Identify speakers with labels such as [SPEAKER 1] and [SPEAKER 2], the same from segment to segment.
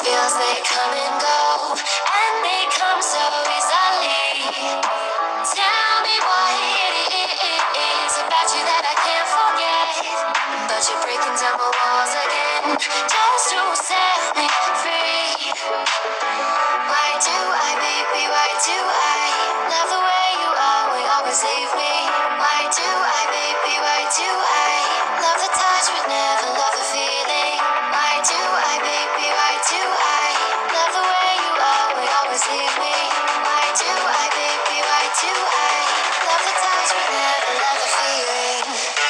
[SPEAKER 1] Feels they come and go, and they come so easily. Tell me what it is about you that I can't forget. But you're breaking down my walls again, just to set me free. Why do I, baby, why do I love the way you always leave me? Why do I, baby, why do I love the touch but never love the feeling? Why do I, baby, why do I love the way you always leave me? Why do I, baby, why do I love the touch but never love the feeling?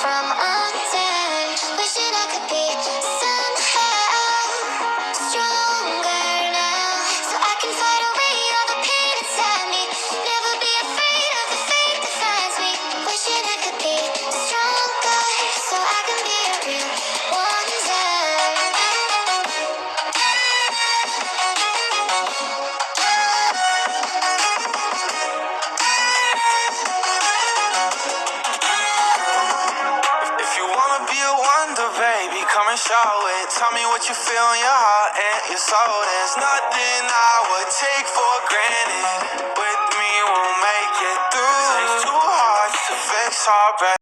[SPEAKER 1] from undone. Wishing I could be somehow stronger now, so I can fight away all the pain inside me. Never be afraid of the fate that finds me. Wishing I could be stronger, so I can be a real wonder. If you wanna be a wonder, baby, come and show it. Tell me what you feel in your heart and your soul. There's nothing I would take for granted. With me, we'll make it through. It's too hard to fix heartbreak.